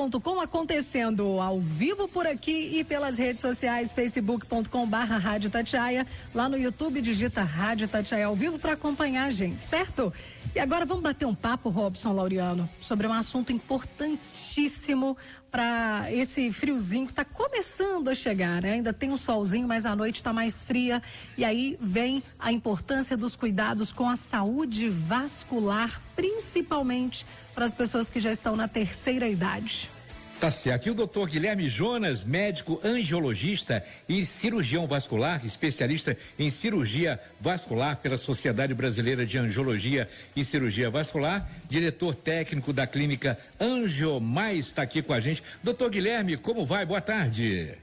Itatiaia.com, acontecendo ao vivo por aqui e pelas redes sociais, facebook.com/Rádio Itatiaia. Lá no YouTube, digita Rádio Itatiaia ao vivo para acompanhar a gente, certo? E agora vamos bater um papo, Robson Laureano, sobre um assunto importantíssimo para esse friozinho que está começando a chegar, né? Ainda tem um solzinho, mas a noite está mais fria. E aí vem a importância dos cuidados com a saúde vascular, principalmente para as pessoas que já estão na terceira idade. Tá certo. E o doutor Guilherme Jonas, médico angiologista e cirurgião vascular, especialista em cirurgia vascular pela Sociedade Brasileira de Angiologia e Cirurgia Vascular, diretor técnico da clínica Angiomais, está aqui com a gente. Doutor Guilherme, como vai? Boa tarde.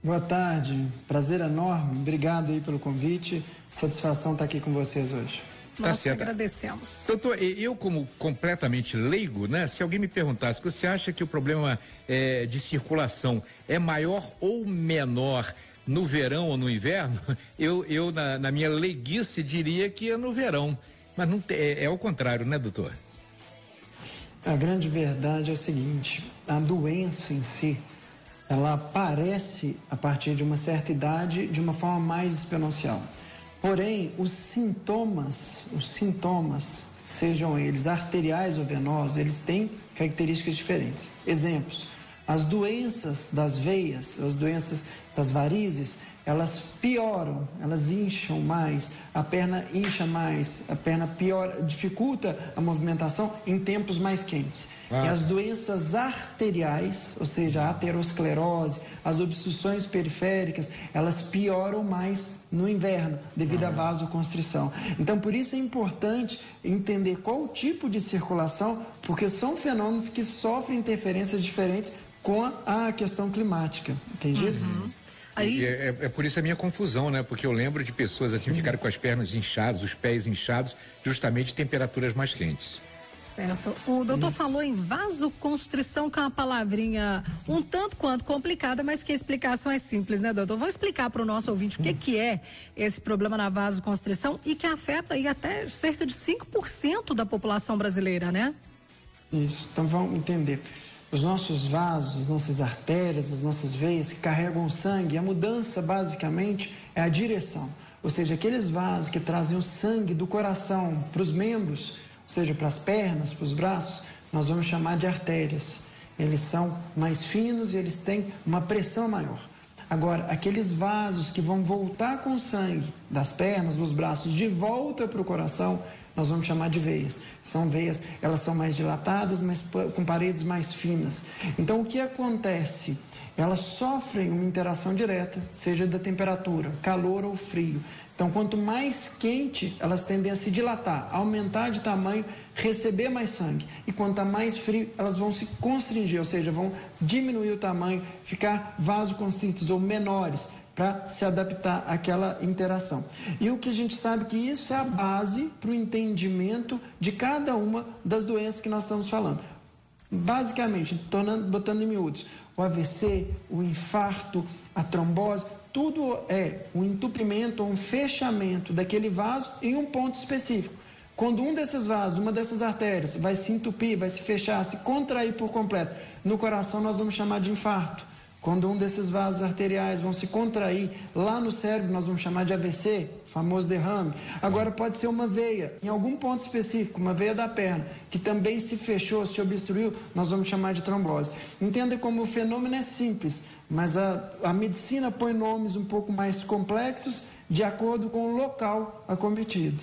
Boa tarde, prazer enorme, obrigado aí pelo convite, satisfação estar aqui com vocês hoje. Nós que agradecemos. Doutor, eu como completamente leigo, né? Se alguém me perguntasse, você acha que o problema de circulação é maior ou menor no verão ou no inverno? Eu na minha leiguice diria que é no verão, mas não é ao contrário, né, doutor? A grande verdade é o seguinte, a doença em si, ela aparece a partir de uma certa idade de uma forma mais exponencial. Porém, os sintomas, sejam eles arteriais ou venosos, eles têm características diferentes. Exemplos, as doenças das veias, as doenças das varizes, elas pioram, elas incham mais, a perna incha mais, a perna piora, dificulta a movimentação em tempos mais quentes. E as doenças arteriais, ou seja, a aterosclerose, as obstruções periféricas, elas pioram mais no inverno, devido à vasoconstrição. Então, por isso é importante entender qual o tipo de circulação, porque são fenômenos que sofrem interferências diferentes com a questão climática, entendido? Aí... É por isso a minha confusão, né? Porque eu lembro de pessoas assim ficarem com as pernas inchadas, os pés inchados, justamente temperaturas mais quentes. Certo. O doutor falou em vasoconstrição, que é uma palavrinha um tanto quanto complicada, mas que a explicação é simples, né, doutor? Vou explicar para o nosso ouvinte o que é esse problema na vasoconstrição e que afeta aí até cerca de 5% da população brasileira, né? Isso, então vamos entender. Os nossos vasos, as nossas artérias, as nossas veias que carregam o sangue, a mudança basicamente é a direção. Ou seja, aqueles vasos que trazem o sangue do coração para os membros, ou seja, para as pernas, para os braços, nós vamos chamar de artérias. Eles são mais finos e eles têm uma pressão maior. Agora, aqueles vasos que vão voltar com o sangue das pernas, dos braços, de volta para o coração, nós vamos chamar de veias. São veias, elas são mais dilatadas, mas com paredes mais finas. Então, o que acontece? Elas sofrem uma interação direta, seja da temperatura, calor ou frio. Então, quanto mais quente, elas tendem a se dilatar, aumentar de tamanho, receber mais sangue. E quanto mais frio, elas vão se constringir, ou seja, vão diminuir o tamanho, ficar vasoconstritos ou menores, para se adaptar àquela interação. E o que a gente sabe que isso é a base para o entendimento de cada uma das doenças que nós estamos falando. Basicamente, botando em miúdos, o AVC, o infarto, a trombose, tudo é um entupimento ou um fechamento daquele vaso em um ponto específico. Quando um desses vasos, uma dessas artérias, vai se entupir, vai se fechar, se contrair por completo, no coração nós vamos chamar de infarto. Quando um desses vasos arteriais vão se contrair lá no cérebro, nós vamos chamar de AVC, famoso derrame. Agora pode ser uma veia, em algum ponto específico, uma veia da perna, que também se fechou, se obstruiu, nós vamos chamar de trombose. Entenda como o fenômeno é simples, mas a medicina põe nomes um pouco mais complexos de acordo com o local acometido.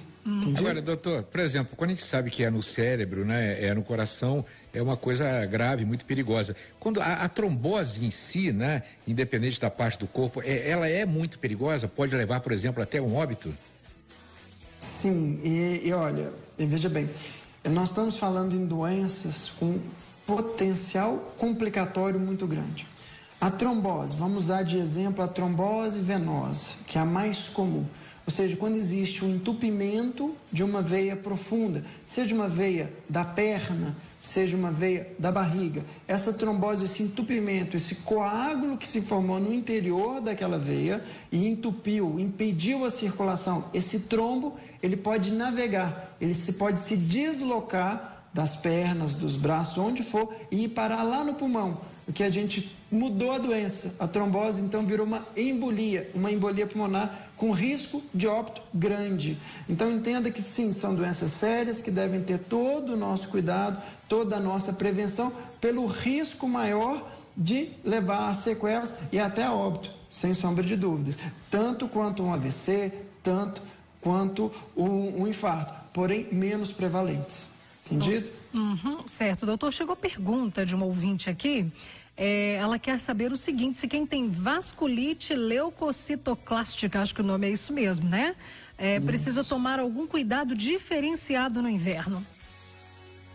Agora, doutor, por exemplo, quando a gente sabe que é no cérebro, né, é no coração, é uma coisa grave, muito perigosa. Quando a trombose em si, né, independente da parte do corpo, ela é muito perigosa? Pode levar, por exemplo, até um óbito? Sim, e olha, veja bem, nós estamos falando em doenças com potencial complicatório muito grande. A trombose, vamos usar de exemplo a trombose venosa, que é a mais comum. Ou seja, quando existe um entupimento de uma veia profunda, seja uma veia da perna, seja uma veia da barriga, essa trombose, esse entupimento, esse coágulo que se formou no interior daquela veia e entupiu, impediu a circulação, esse trombo, ele pode navegar, ele pode se deslocar das pernas, dos braços, onde for, e ir parar lá no pulmão, porque a gente mudou a doença. A trombose, então, virou uma embolia pulmonar com risco de óbito grande. Então, entenda que, sim, são doenças sérias que devem ter todo o nosso cuidado, toda a nossa prevenção, pelo risco maior de levar a sequelas e até a óbito, sem sombra de dúvidas. Tanto quanto um AVC, tanto quanto um infarto, porém menos prevalentes. Entendido? Certo, doutor. Chegou pergunta de uma ouvinte aqui. Ela quer saber o seguinte: se quem tem vasculite leucocitoclástica, acho que o nome é isso mesmo, né? Precisa tomar algum cuidado diferenciado no inverno?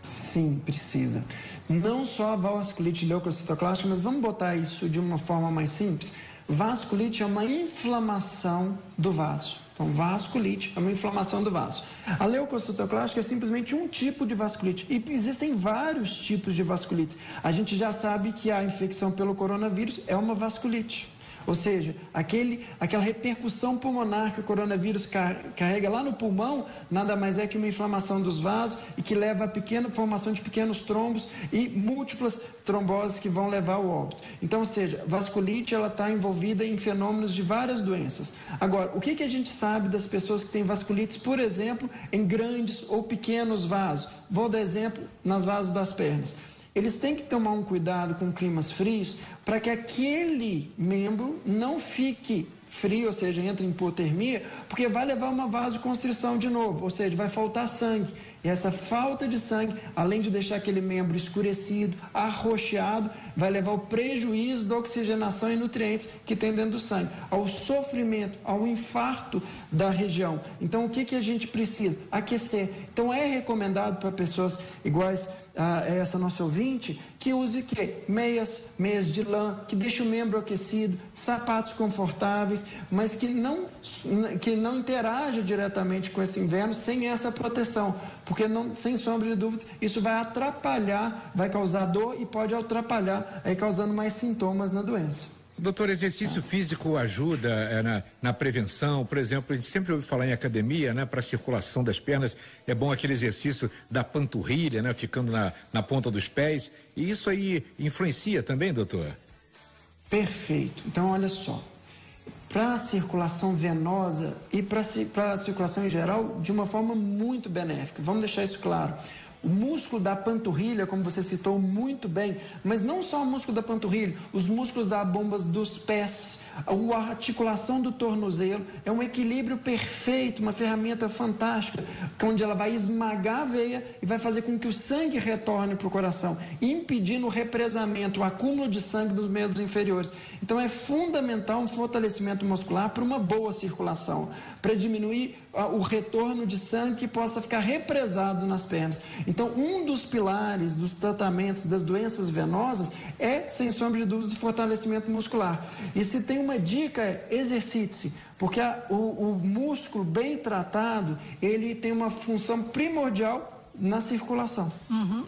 Sim, precisa. Não só a vasculite leucocitoclástica, mas vamos botar isso de uma forma mais simples. Vasculite é uma inflamação do vaso. Então, vasculite é uma inflamação do vaso. A leucocitoclástica é simplesmente um tipo de vasculite. E existem vários tipos de vasculites. A gente já sabe que a infecção pelo coronavírus é uma vasculite. Ou seja, aquela repercussão pulmonar que o coronavírus carrega lá no pulmão, nada mais é que uma inflamação dos vasos e que leva a formação de pequenos trombos e múltiplas tromboses que vão levar ao óbito. Então, ou seja, vasculite ela está envolvida em fenômenos de várias doenças. Agora, o que a gente sabe das pessoas que têm vasculites, por exemplo, em grandes ou pequenos vasos? Vou dar exemplo nas vasos das pernas. Eles têm que tomar um cuidado com climas frios para que aquele membro não fique frio, ou seja, entre em hipotermia, porque vai levar uma vasoconstrição de novo, ou seja, vai faltar sangue. E essa falta de sangue, além de deixar aquele membro escurecido, arroxeado, vai levar ao prejuízo da oxigenação e nutrientes que tem dentro do sangue, ao sofrimento, ao infarto da região. Então, o que a gente precisa? Aquecer. Então, é recomendado para pessoas iguais a essa nossa ouvinte, que use meias de lã, que deixe o membro aquecido, sapatos confortáveis, mas que não interaja diretamente com esse inverno sem essa proteção, porque sem sombra de dúvidas, isso vai atrapalhar, vai causar dor e pode atrapalhar, aí causando mais sintomas na doença. Doutor, exercício físico ajuda na prevenção? Por exemplo, a gente sempre ouve falar em academia, né? Para a circulação das pernas, é bom aquele exercício da panturrilha, né? Ficando na ponta dos pés. E isso aí influencia também, doutor? Perfeito. Então, olha só. Para a circulação venosa e para a circulação em geral, de uma forma muito benéfica. Vamos deixar isso claro. O músculo da panturrilha, como você citou muito bem, mas não só o músculo da panturrilha, os músculos da bomba dos pés, a articulação do tornozelo, é um equilíbrio perfeito, uma ferramenta fantástica, onde ela vai esmagar a veia e vai fazer com que o sangue retorne para o coração, impedindo o represamento, o acúmulo de sangue nos membros inferiores. Então é fundamental um fortalecimento muscular para uma boa circulação, para diminuir o retorno de sangue que possa ficar represado nas pernas. Então, um dos pilares dos tratamentos das doenças venosas é, sem sombra de dúvida, o fortalecimento muscular. E se tem uma dica, exercite-se, porque o músculo bem tratado, ele tem uma função primordial na circulação.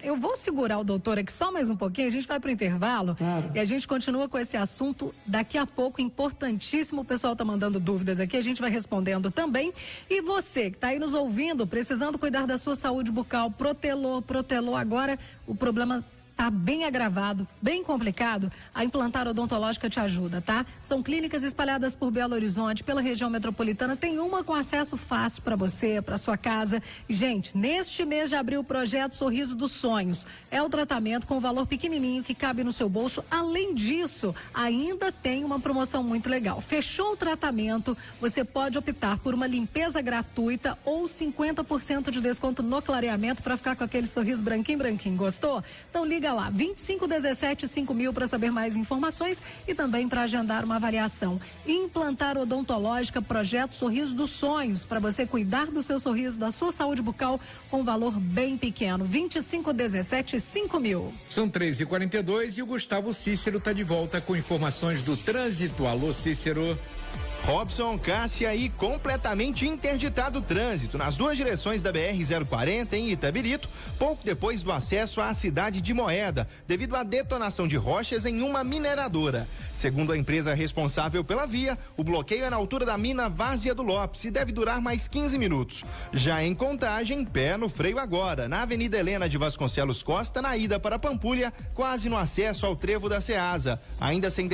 Eu vou segurar o doutor aqui só mais um pouquinho, a gente vai para o intervalo. Claro. E a gente continua com esse assunto daqui a pouco, importantíssimo. O pessoal está mandando dúvidas aqui, a gente vai respondendo também. E você que está aí nos ouvindo, precisando cuidar da sua saúde bucal, protelou agora, o problema está bem agravado, bem complicado, a Implantar Odontológica te ajuda, tá? São clínicas espalhadas por Belo Horizonte, pela região metropolitana, tem uma com acesso fácil para você, para sua casa. E, gente, neste mês de abril, o projeto Sorriso dos Sonhos é o tratamento com valor pequenininho que cabe no seu bolso. Além disso, ainda tem uma promoção muito legal. Fechou o tratamento, você pode optar por uma limpeza gratuita ou 50% de desconto no clareamento para ficar com aquele sorriso branquinho. Gostou? Então liga lá, 2517-5000 para saber mais informações e também para agendar uma avaliação. Implantar Odontológica, projeto Sorriso dos Sonhos, para você cuidar do seu sorriso, da sua saúde bucal com valor bem pequeno, 2517-5000. São 3h42 e o Gustavo Cícero está de volta com informações do trânsito. Alô, Cícero. Robson, Cássia, e completamente interditado o trânsito nas duas direções da BR-040 em Itabirito, pouco depois do acesso à cidade de Moeda, devido à detonação de rochas em uma mineradora. Segundo a empresa responsável pela via, o bloqueio é na altura da mina Várzea do Lopes e deve durar mais 15 minutos. Já em Contagem, pé no freio agora, na Avenida Helena de Vasconcelos Costa, na ida para Pampulha, quase no acesso ao trevo da Ceasa. Ainda sem